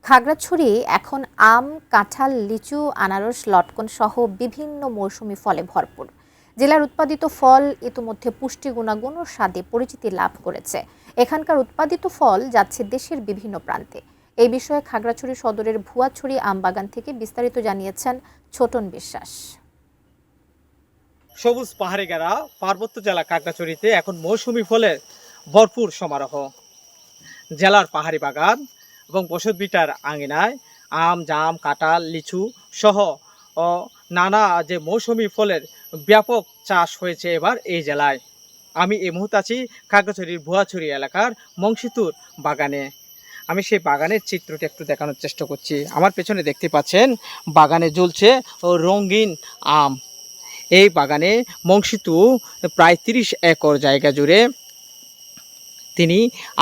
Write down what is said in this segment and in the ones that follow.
খাগড়াছড়ি এখন আম, কাঁঠাল, লিচু, আনারস, লটকন সহ বিভিন্ন মৌসুমী ফলে ভরপুর। জেলার উৎপাদিত ফল ইতোমধ্যে পুষ্টি গুণাগুণ ও স্বাদে পরিচিতি লাভ করেছে। এখানকার উৎপাদিত ফল যাচ্ছে দেশের বিভিন্ন প্রান্তে। এই বিষয়ে খাগড়াছড়ি সদরের ভুয়াছড়ি আম বাগান থেকে বিস্তারিত জানিয়েছেন ছোটন বিশ্বাস। সবুজ পাহাড়ে ঘেরা পার্বত্য জেলা খাগড়াছড়িতে এখন মৌসুমী ফলের ভরপুর সমারোহ। জেলার পাহাড়ি বাগান এবং বসতভিটার আঙিনায় আম, জাম, কাঁঠাল, লিচু সহ নানা যে মৌসুমী ফলের ব্যাপক চাষ হয়েছে এবার এই জেলায়। আমি এই মুহূর্তে আছি খাগড়াছড়ির ভুয়াছড়ি এলাকার মংসিতুর বাগানে। আমি সেই বাগানের চিত্রটি একটু দেখানোর চেষ্টা করছি। আমার পেছনে দেখতে পাচ্ছেন বাগানে ঝুলছে রঙিন আম। এই বাগানে মংসিতু প্রায় ৩০ একর জায়গা জুড়ে তিনি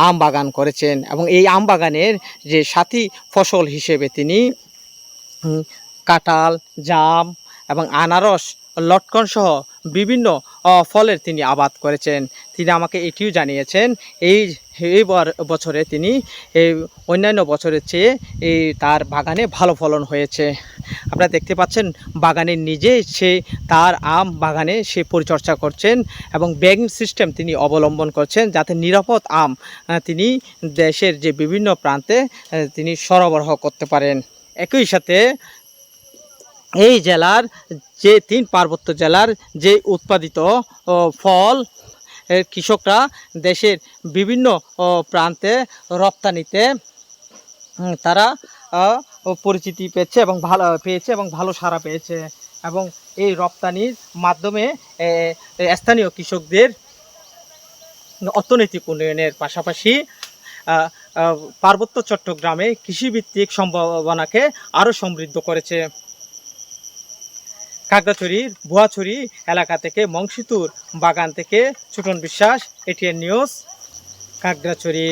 আম বাগান করেছেন এবং এই আম বাগানের যে সাথী ফসল হিসেবে তিনি কাঁঠাল, জাম এবং আনারস, লটকন সহ বিভিন্ন ফলের তিনি আবাদ করেছেন। তিনি আমাকে এটিও জানিয়েছেন এই বছরে তিনি এই অন্যান্য বছরের চেয়ে তার বাগানে ভালো ফলন হয়েছে। আপনারা দেখতে পাচ্ছেন বাগানের নিজে সে তার আম বাগানে সে পরিচর্যা করছেন এবং ব্যাগিং সিস্টেম তিনি অবলম্বন করছেন যাতে নিরাপদ আম তিনি দেশের যে বিভিন্ন প্রান্তে তিনি সরবরাহ করতে পারেন। একই সাথে এই জেলার যে ৩ পার্বত্য জেলার যে উৎপাদিত ফল কৃষকরা দেশের বিভিন্ন প্রান্তে রপ্তানিতে তারা পরিচিতি পেয়েছে এবং ভালো সাড়া পেয়েছে এবং এই রপ্তানির মাধ্যমে স্থানীয় কৃষকদের অর্থনৈতিক উন্নয়নের পাশাপাশি পার্বত্য চট্টগ্রামে কৃষিভিত্তিক সম্ভাবনাকে আরও সমৃদ্ধ করেছে। খাগড়াছড়ির ভুয়াছড়ি এলাকা থেকে মংসিতুর বাগান থেকে ছোটন বিশ্বাস, এটিএন নিউজ, খাগড়াছড়ি।